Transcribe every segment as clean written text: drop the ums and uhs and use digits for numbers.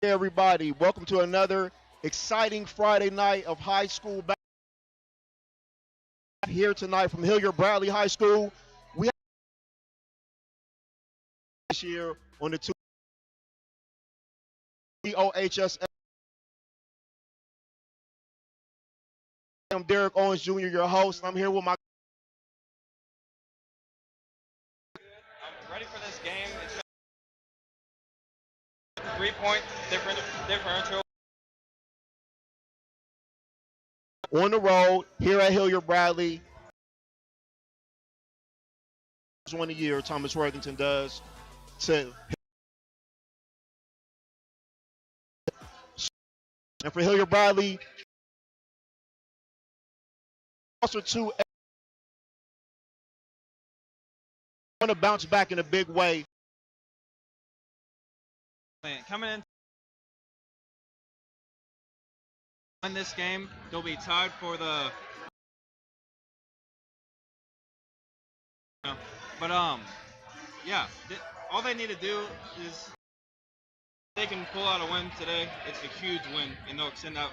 Hey everybody, welcome to another exciting Friday night of high school basketball here tonight from Hilliard Bradley High School. We have this year on the two OHS. I'm Derek Owens Jr., your host. I'm here with my I'm ready for this game. It's 3 point differential. on the road here at Hilliard Bradley. One a year, Thomas Worthington does. To and for Hilliard Bradley, also two want to bounce back in a big way. Coming in win this game, they'll be tied for the. But yeah, all they need to do is they can pull out a win today. It's a huge win, and they'll extend that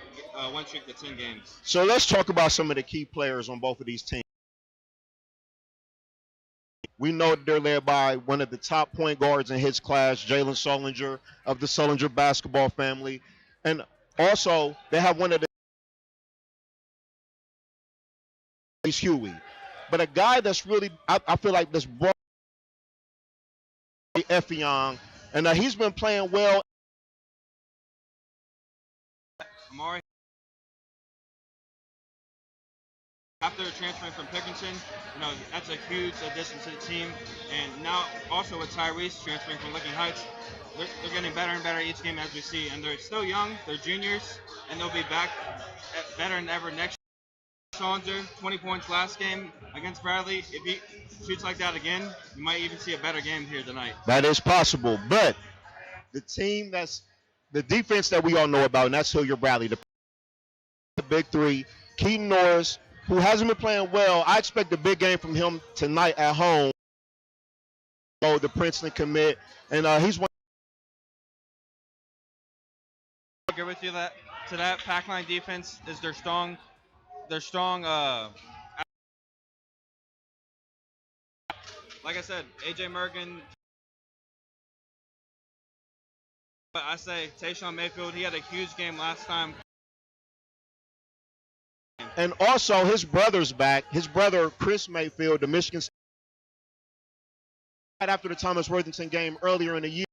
win streak to 10 games. So let's talk about some of the key players on both of these teams. We know they're led by one of the top point guards in his class, Jalen Solinger of the Solinger basketball family. And also, they have one of the Huey. But a guy that's really, I feel like this brought Effiong, and he's been playing well. Amari, after transferring from Pickerington, that's a huge addition to the team. And now also with Tyrese transferring from Licking Heights, they're getting better and better each game as we see. And they're still young, they're juniors, and they'll be back better than ever next year. Solinger, 20 points last game against Bradley. If he shoots like that again, you might even see a better game here tonight. That is possible. But the defense that we all know about, and that's Hilliard Bradley, the big three, Keaton Norris, who hasn't been playing well. I expect a big game from him tonight at home. Oh, the Princeton commit, and he's one. I agree with you that pack line defense is their strong. Like I said, AJ Mergen. But I say Tayshawn Mayfield. He had a huge game last time. And also, his brother's back. His brother, Chris Mayfield, the Michigan State, right after the Thomas Worthington game earlier in the year.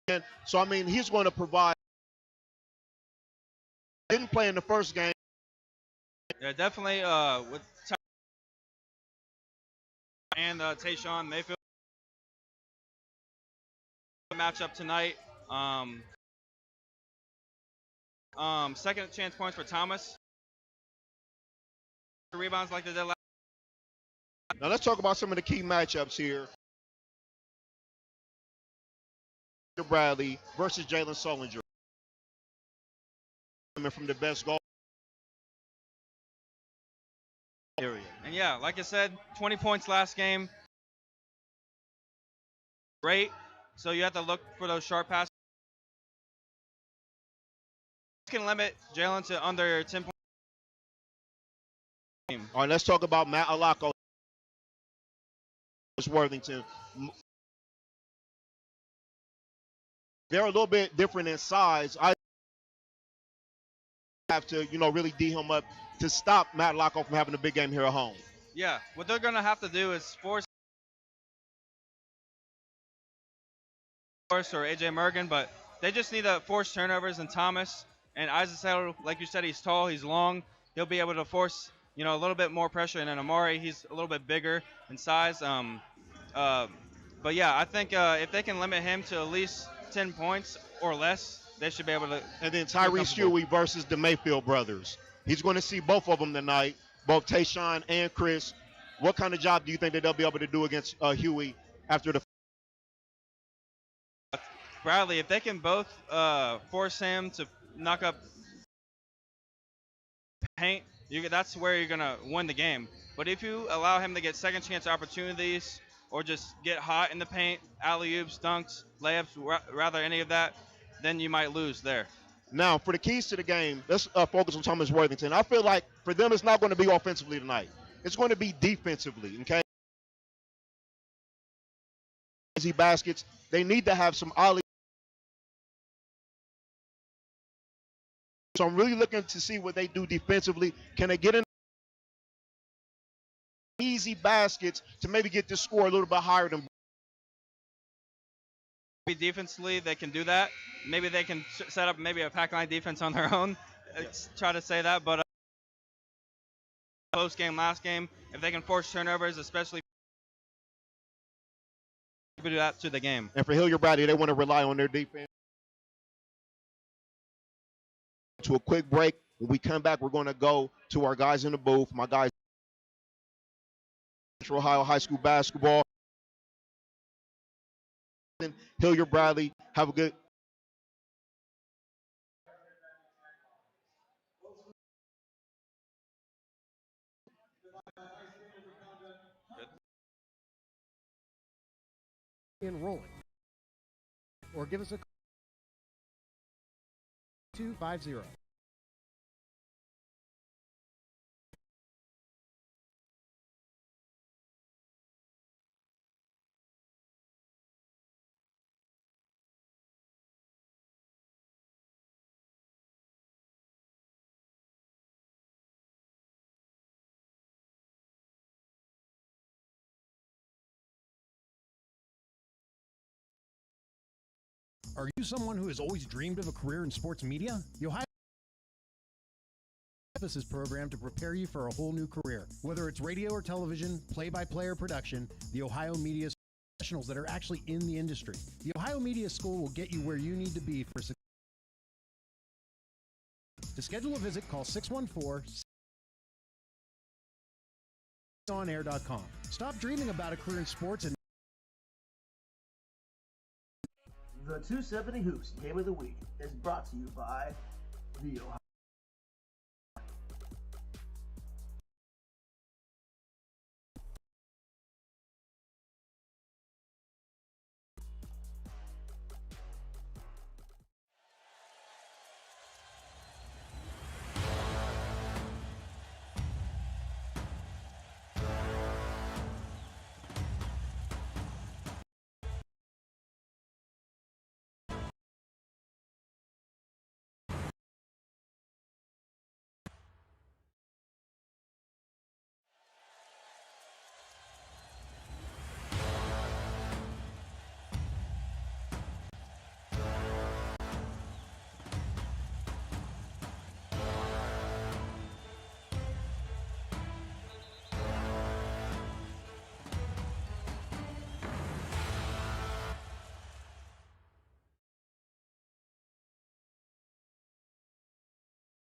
And so, I mean, he's going to provide. Didn't play in the first game. Yeah, definitely with and Tayshawn Mayfield matchup tonight. Second chance points for Thomas. Rebounds like they did last. Now let's talk about some of the key matchups here. Bradley versus Jalen Solinger. From the best goal area. And yeah, like I said, 20 points last game. Great. So you have to look for those sharp passes. You can limit Jalen to under 10 points. All right, let's talk about Matt Alako. Worthington. They're a little bit different in size. I have to, really D him up to stop Matt Alako from having a big game here at home. Yeah, what they're going to have to do is force or AJ Mergen, but they just need to force turnovers. And Thomas and Isaac Saddle, like you said, he's tall, he's long. He'll be able to force, a little bit more pressure. And then Amari, he's a little bit bigger in size. But yeah, I think if they can limit him to at least 10 points or less, they should be able to. And then Tyrese Huey versus the Mayfield brothers. He's going to see both of them tonight, both Tayshawn and Chris. What kind of job do you think that they'll be able to do against Huey after the Bradley, if they can both force him to knock up paint, that's where you're going to win the game. But if you allow him to get second chance opportunities or just get hot in the paint, alley-oops, dunks, layups, rather any of that, then you might lose there. Now, for the keys to the game, let's focus on Thomas Worthington. I feel like for them, it's not going to be offensively tonight. It's going to be defensively, okay? Easy baskets. They need to have some ollie. So I'm really looking to see what they do defensively. Can they get in easy baskets to maybe get this score a little bit higher than defensively, they can do that. Maybe they can set up maybe a pack line defense on their own. Try to say that, but close game, last game, if they can force turnovers, especially do that to the game. And for Hilliard Bradley, they want to rely on their defense. To a quick break. When we come back, we're going to go to our guys in the booth. My guys, Central Ohio High School basketball. Hilliard Bradley, have a good. Enrolling. Or give us a call 250. Are you someone who has always dreamed of a career in sports media? The Ohio Emphasis program to prepare you for a whole new career. Whether it's radio or television, play-by-play or production, the Ohio Media professionals that are actually in the industry. The Ohio Media School will get you where you need to be for success. To schedule a visit, call 614-onair.com. Stop dreaming about a career in sports and The 270 Hoops Game of the Week is brought to you by the Ohio.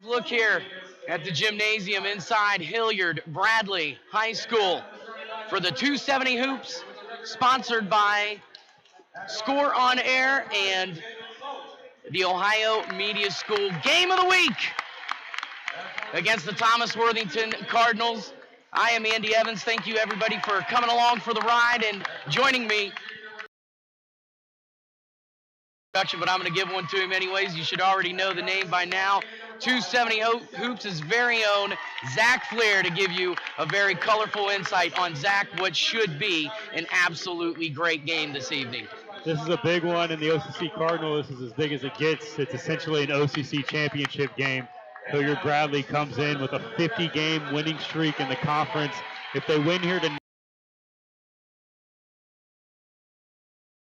Look here at the gymnasium inside Hilliard Bradley High School for the 270 Hoops, sponsored by Score on Air and the Ohio Media School Game of the Week against the Thomas Worthington Cardinals. I am Andy Evans. Thank you, everybody, for coming along for the ride and joining me. But I'm going to give one to him anyways. You should already know the name by now. 270 Hoops' very own Zach Flair to give you a very colorful insight on Zach, what should be an absolutely great game this evening. This is a big one in the OCC Cardinal. This is as big as it gets. It's essentially an OCC championship game. Hilliard Bradley comes in with a 50-game winning streak in the conference. If they win here tonight,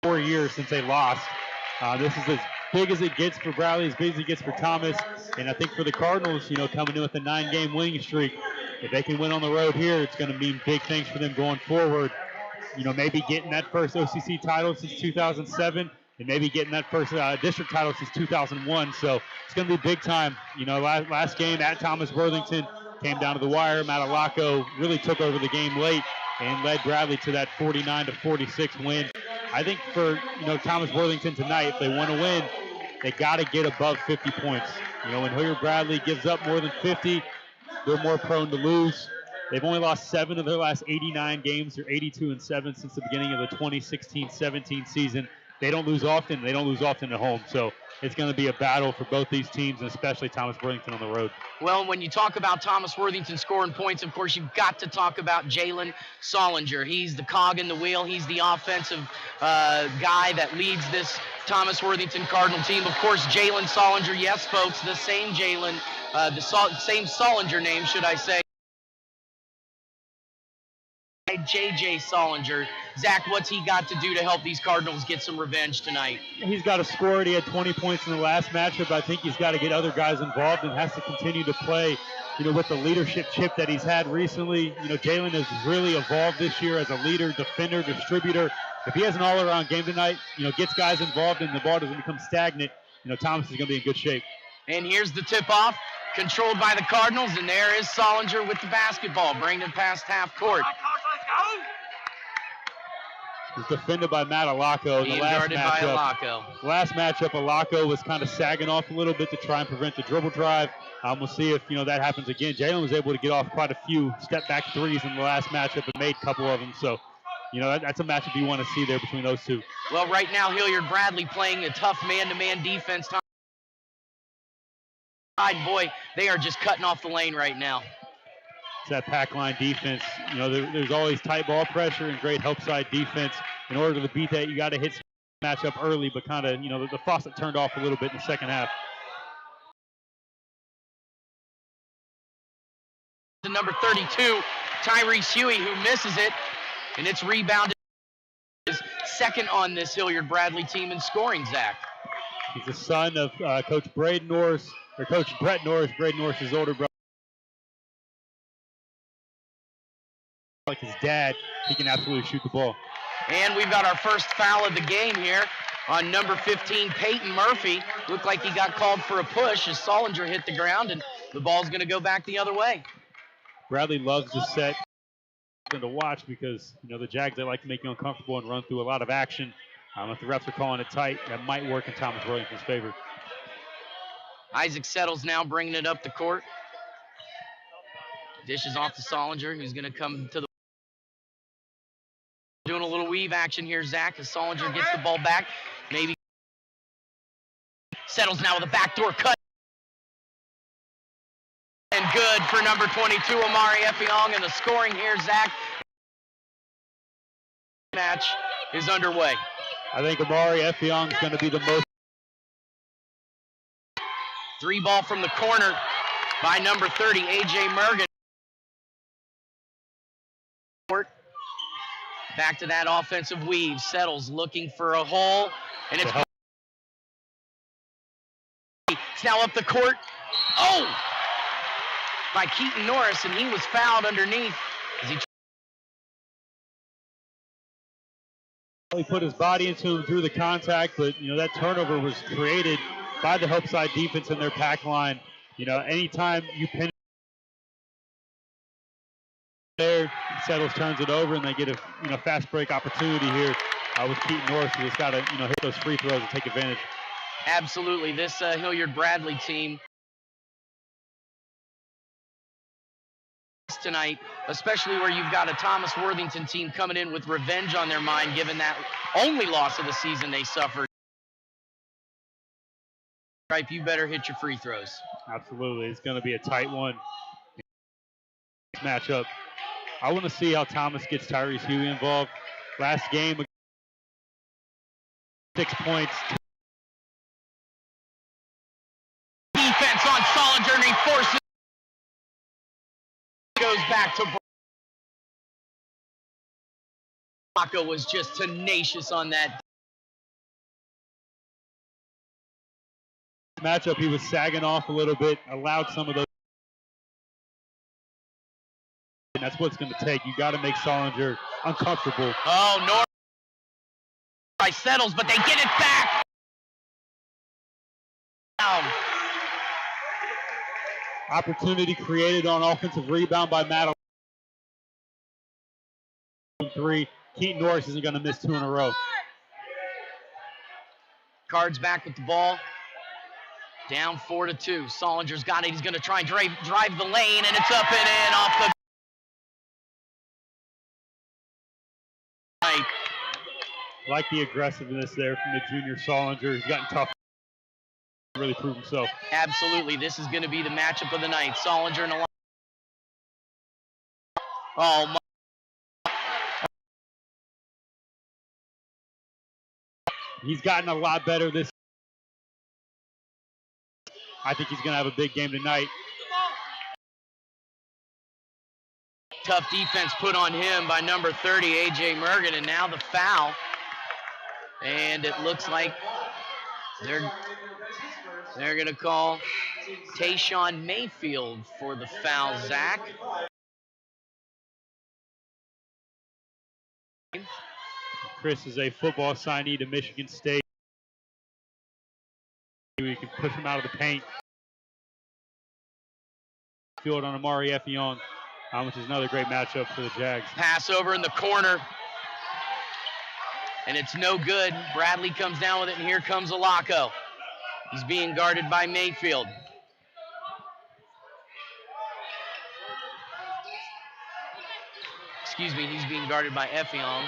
4 years since they lost. This is as big as it gets for Bradley, as big as it gets for Thomas. And I think for the Cardinals, coming in with a 9-game winning streak, if they can win on the road here, it's going to mean big things for them going forward. Maybe getting that first OCC title since 2007, and maybe getting that first district title since 2001. So it's going to be big time. Last game at Thomas Worthington came down to the wire. Matalacco really took over the game late and led Bradley to that 49-46 win. I think for Thomas Worthington tonight, if they want to win, they got to get above 50 points. When Hilliard Bradley gives up more than 50, they're more prone to lose. They've only lost 7 of their last 89 games. They're 82-7 since the beginning of the 2016-17 season. They don't lose often. They don't lose often at home. So it's going to be a battle for both these teams, and especially Thomas Worthington on the road. Well, when you talk about Thomas Worthington scoring points, of course, you've got to talk about Jalen Solinger. He's the cog in the wheel. He's the offensive guy that leads this Thomas Worthington Cardinal team. Of course, Jalen Solinger, yes, folks, the same Jalen, same Solinger name, should I say. J.J. Solinger. Zach, what's he got to do to help these Cardinals get some revenge tonight? He's got to score it. He had 20 points in the last matchup. I think he's got to get other guys involved and has to continue to play, with the leadership chip that he's had recently. Jalen has really evolved this year as a leader, defender, distributor. If he has an all-around game tonight, gets guys involved and the ball doesn't become stagnant, Thomas is going to be in good shape. And here's the tip-off, controlled by the Cardinals, and there is Solinger with the basketball, bringing it past half court. He's defended by Matt Alaco in the last matchup. Last matchup, Alaco was kind of sagging off a little bit to try and prevent the dribble drive. We'll see if that happens again. Jalen was able to get off quite a few step-back threes in the last matchup and made a couple of them. So, that's a matchup you want to see there between those two. Well, right now, Hilliard Bradley playing a tough man-to-man defense. Boy, they are just cutting off the lane right now. It's that pack line defense. There's always tight ball pressure and great help side defense. In order to beat that, you got to hit matchup early, but kind of, the faucet turned off a little bit in the second half. The number 32, Tyrese Huey, who misses it, and it's rebounded. Second on this Hilliard Bradley team in scoring, Zach. He's the son of Coach Brett Norris, Braden Norris's older brother. Like his dad, he can absolutely shoot the ball. And we've got our first foul of the game here on number 15, Peyton Murphy. Looked like he got called for a push as Solinger hit the ground, and the ball's going to go back the other way. Bradley loves to set and to watch because, the Jags, they like to make you uncomfortable and run through a lot of action. If the refs are calling it tight, that might work in Thomas Worthington's favor. Isaac Settles now bringing it up the court. Dishes off to Solinger, who's going to come to the doing a little weave action here, Zach, as Solinger gets the ball back. Maybe Settles now with a backdoor cut. And good for number 22, Amari Effiong. And the scoring here, Zach. Match is underway. I think Amari Effiong is going to be the most. 3 ball from the corner by number 30, A.J. Mergen. Back to that offensive weave. Settles looking for a hole. And it's now up the court. Oh! By Keaton Norris, and he was fouled underneath. He put his body into him through the contact, but, that turnover was created by the help side defense in their pack line. Anytime you pin there, Settles turns it over, and they get a fast break opportunity here with Keaton Norris, who just got to hit those free throws and take advantage. Absolutely, this Hilliard Bradley team tonight, especially where you've got a Thomas Worthington team coming in with revenge on their mind, given that only loss of the season they suffered. Right, you better hit your free throws. Absolutely, it's going to be a tight one. Matchup. I want to see how Thomas gets Tyrese Huey involved. Last game, 6 points. Defense on Solinger, and he forces. Goes back to Rocco was just tenacious on that. Matchup, he was sagging off a little bit, allowed some of those. And that's what it's going to take. You got to make Solinger uncomfortable. Oh, Norris by Settles, but they get it back. Opportunity created on offensive rebound by Matt. 3. Keaton Norris isn't going to miss 2 in a row. Cards back with the ball. Down 4-2. Solinger's got it. He's going to try and drive the lane, and it's up and in off the like the aggressiveness there from the junior Solinger. He's gotten tough, really proved himself. Absolutely. This is going to be the matchup of the night. Solinger and Alonso. Oh, my. He's gotten a lot better this. I think he's going to have a big game tonight. Tough defense put on him by number 30, A.J. Mergen, and now the foul. And it looks like they're going to call Tayshawn Mayfield for the foul, Zach. Chris is a football signee to Michigan State. We can push him out of the paint. Field on Amari Effiong, which is another great matchup for the Jags. Pass over in the corner. And it's no good. Bradley comes down with it, and here comes Alako. He's being guarded by Mayfield. Excuse me, he's being guarded by Effiong.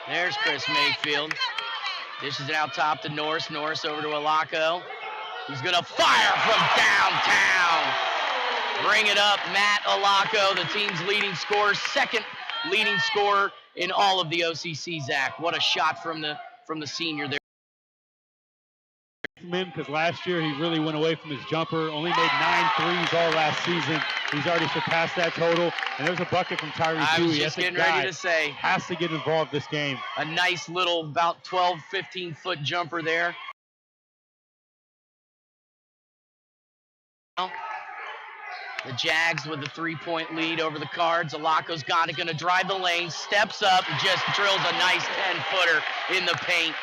There's Chris Mayfield. Dishes it out top to Norris. Norris over to Alako. He's going to fire from downtown. Bring it up, Matt Alako, the team's leading scorer, second leading scorer in all of the OCC, Zach. What a shot from the senior there. From him, because last year he really went away from his jumper, only made 9 threes all last season. He's already surpassed that total, and there's a bucket from Tyrese I was Huey. just That's getting ready to say. Has to get involved this game. A nice little about 12, 15-foot jumper there. The Jags with a 3-point lead over the Cards. Alako's got it, going to drive the lane, steps up, and just drills a nice 10-footer in the paint.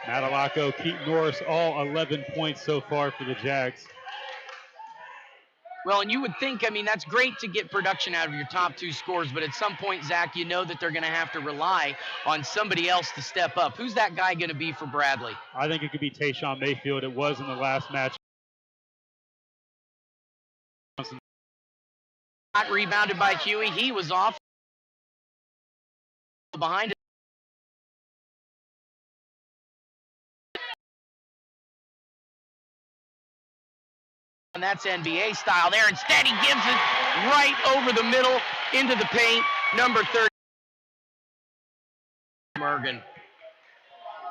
Matt Alako, Keaton Norris, all 11 points so far for the Jags. Well, and you would think, I mean, that's great to get production out of your top two scorers, but at some point, Zach, you know that they're going to have to rely on somebody else to step up. Who's that guy going to be for Bradley? I think it could be Tayshawn Mayfield. It was in the last match. Rebounded by Huey. He was off behind it. And that's NBA style there. Instead, he gives it right over the middle into the paint. Number 30, Mergen.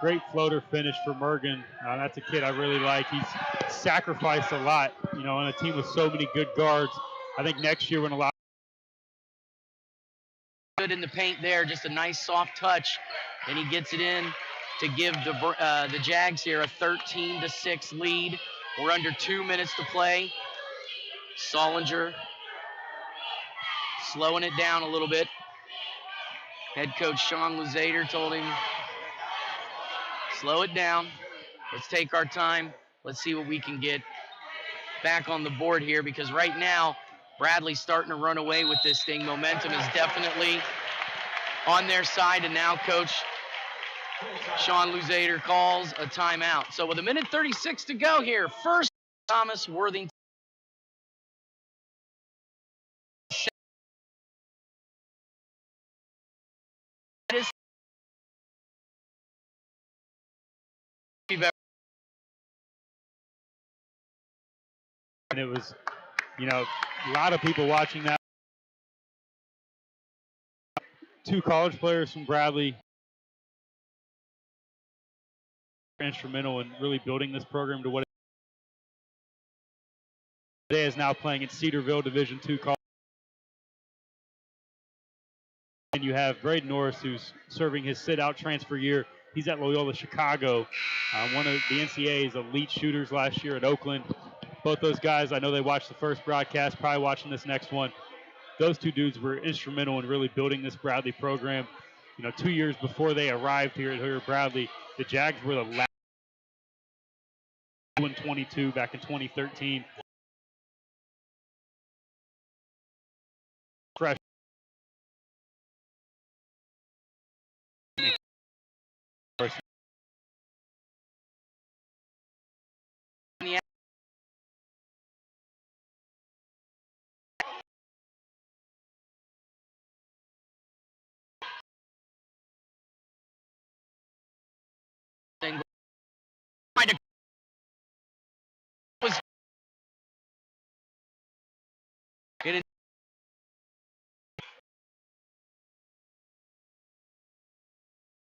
Great floater finish for Mergen. That's a kid I really like. He's sacrificed a lot, on a team with so many good guards. I think next year when a lot good in the paint there, just a nice soft touch, and he gets it in to give the Jags here a 13-6 lead. We're under 2 minutes to play. Solinger slowing it down a little bit. Head coach Sean Luzader told him, slow it down. Let's take our time. Let's see what we can get back on the board here, because right now, Bradley's starting to run away with this thing. Momentum is definitely on their side, and now Coach Sean Luzader calls a timeout. So with 1:36 to go here, first Thomas Worthington. and it was, a lot of people watching that. 2 college players from Bradley instrumental in really building this program to what it is now, playing at Cedarville Division II college. And you have Braden Norris, who's serving his sit-out transfer year. He's at Loyola Chicago, one of the NCAA's elite shooters last year at Oakland. Both those guys, I know they watched the first broadcast, probably watching this next one. Those 2 dudes were instrumental in really building this Bradley program. 2 years before they arrived here at Bradley, the Jags were the last 22 back in 2013. Fresh.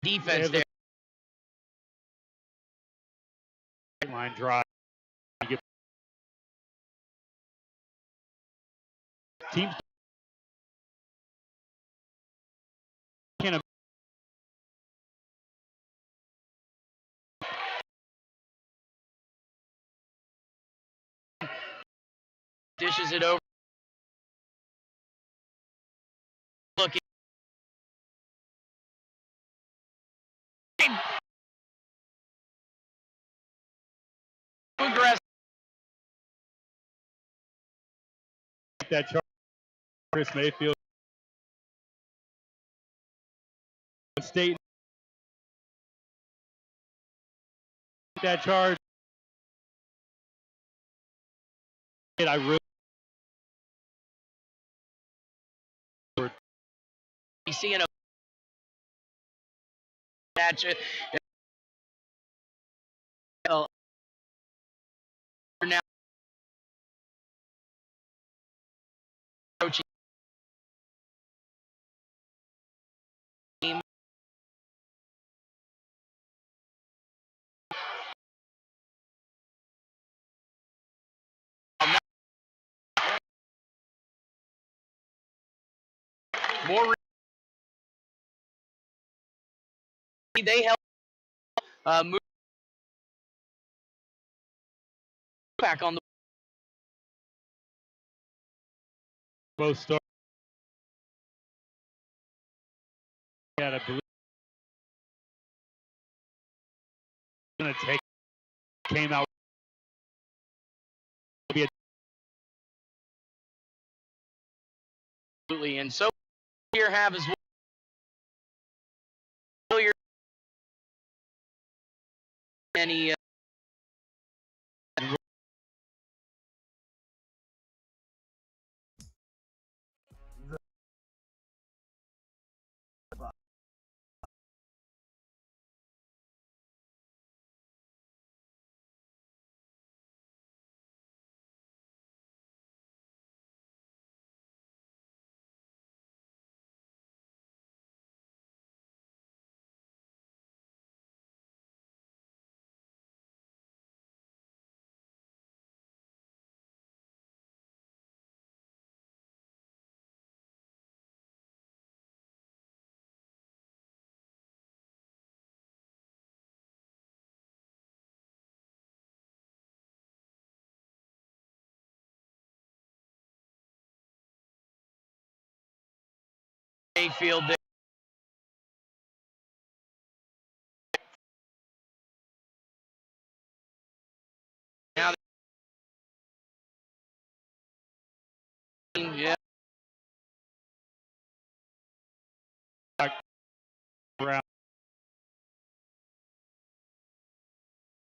defense there. Line drive. Teams can't Dishes it over. Looking. Aggressive. that charge. Chris Mayfield. State that charge. I really Seeing a match. Now approaching team. More. They help move back on the both start. Yeah, I believe going to take came out. absolutely, and so here have as well. Hilliard. Any Mayfield there. Now, yeah. Around.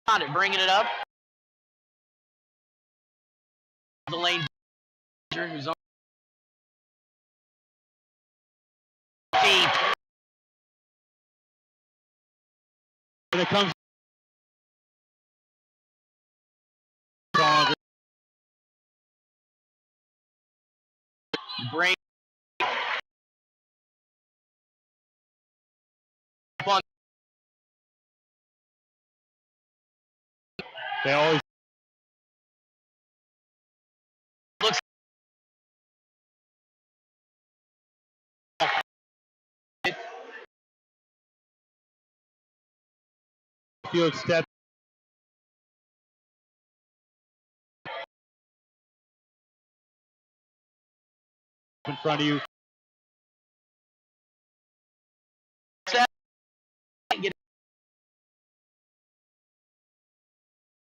Got it, bringing it up. The lane. Who's on feet. And it comes. Bring on. They always Looks. field step in front of you. Get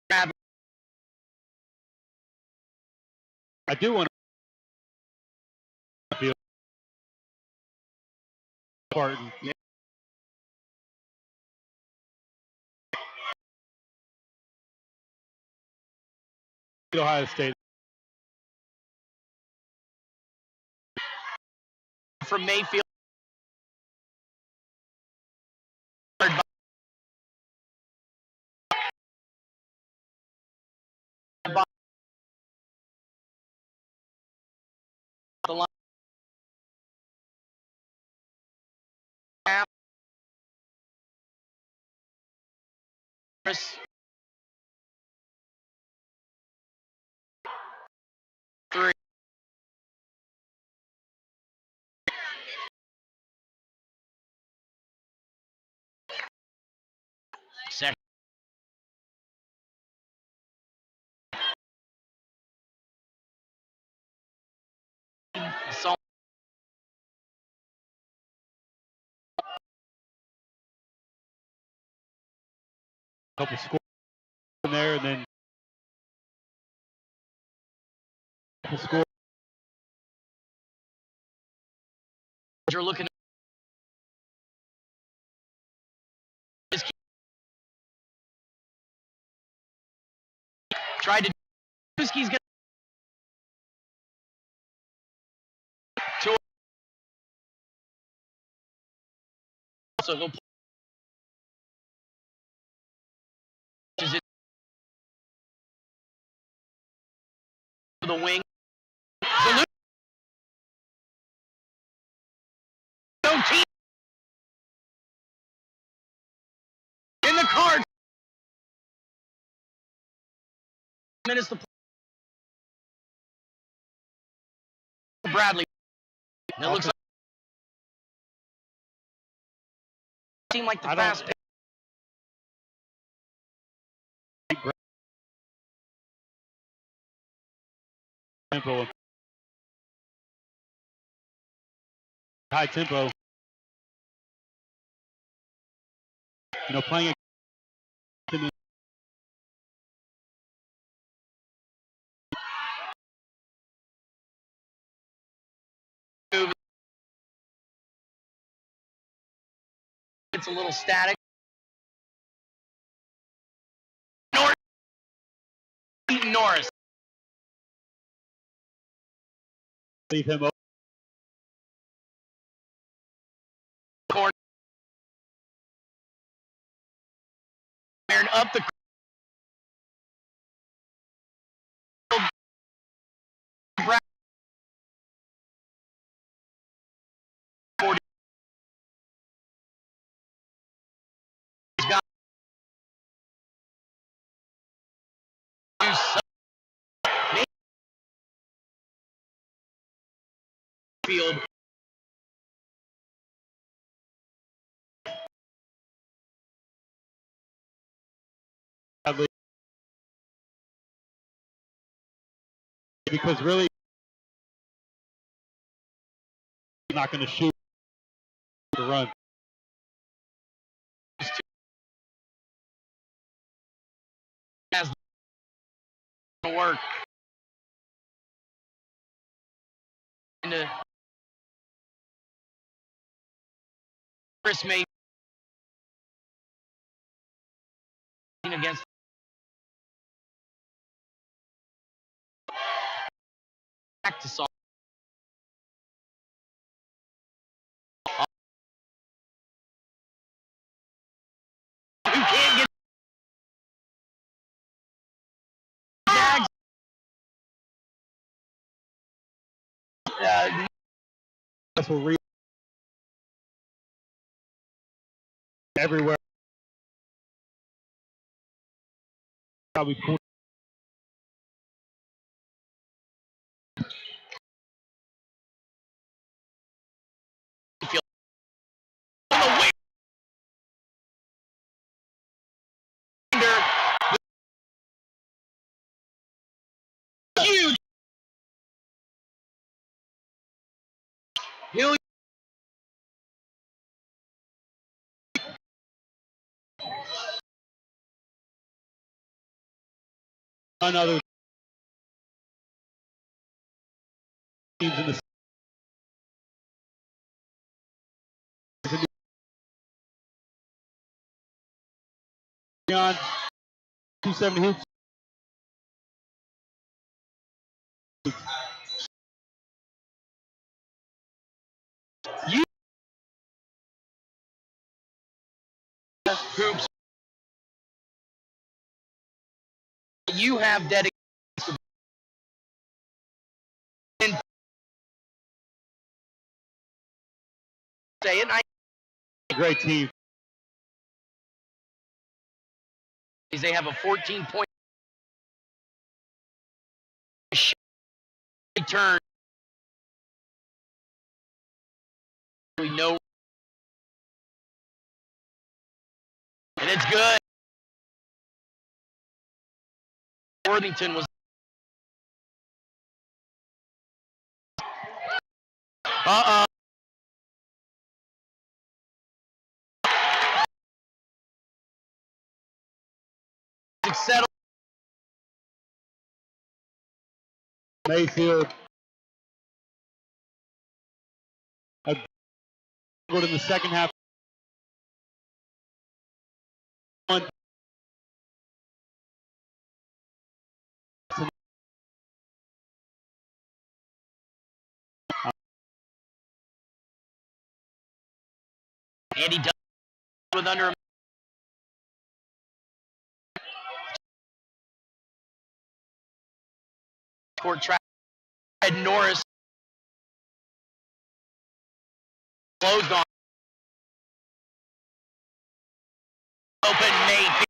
grab. I do want to feel Barton. Yeah. Ohio State. From Mayfield. The line. Norris. 3. Second. Assault. Couple scores in there, and then couple scores. You're looking at tried to He's going to so he'll pushes it to the wing. Zalewski team in the card. Minutes to play. Bradley. And it looks like seem like the fast pick. Tempo. High tempo. You know, playing It's a little static. Norris. leave him open. Corner. Up the field. Because really, he's not going to shoot the run. Has to work. Into Chris May against practice on. Who can't get Zags? That's what we everywhere. Probably cool. Huge. Hilliard. Another teams in the on 270 hoops. Hoops. You have dedicated. Say it. Great team. They have a 14-point return. We know, and it's good. Worthington was. Settled. Mayfield. A good in the second half. Andy Dunn with under a court track. Norris closed on. Open Mayfield.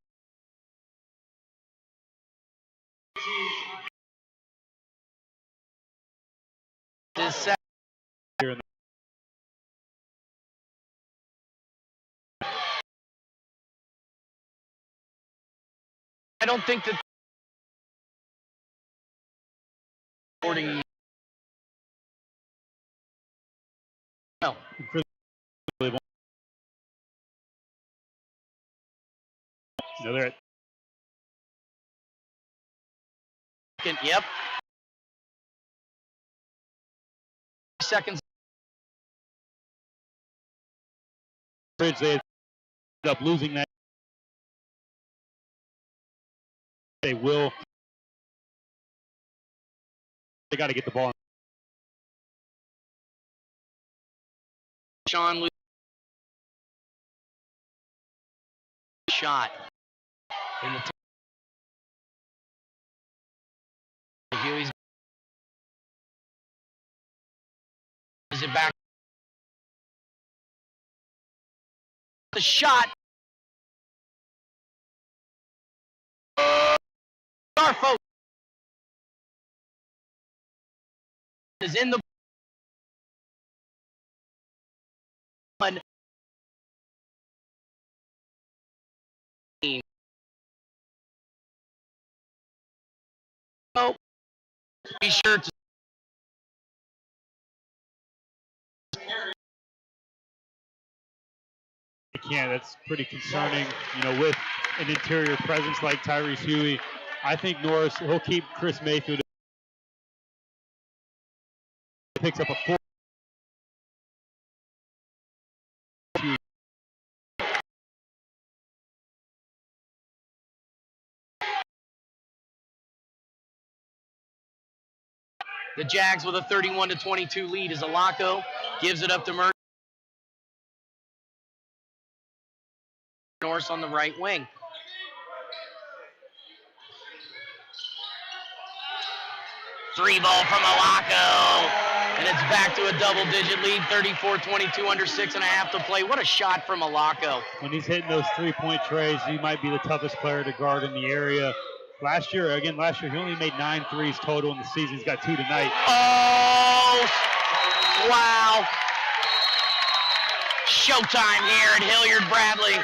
This set. I don't think that according no. No, they're at Yep. Seconds. They ended up losing that. They will. They got to get the ball. Sean Lee. Shot in the Huey's is it back? The shot. Starfo is in the one. Oh, be sure to That's pretty concerning, with an interior presence like Tyrese Huey. I think Norris, he'll keep Chris Mayfield. Picks up a 4. The Jags with a 31-22 lead as Alaco gives it up to Norris on the right wing. Three ball from Alaco, and it's back to a double-digit lead, 34-22, under 6.5 to play. What a shot from Alaco. When he's hitting those three-point trays, he might be the toughest player to guard in the area. Last year, he only made 9 threes total in the season. He's got 2 tonight. Oh, wow. Showtime here at Hilliard Bradley.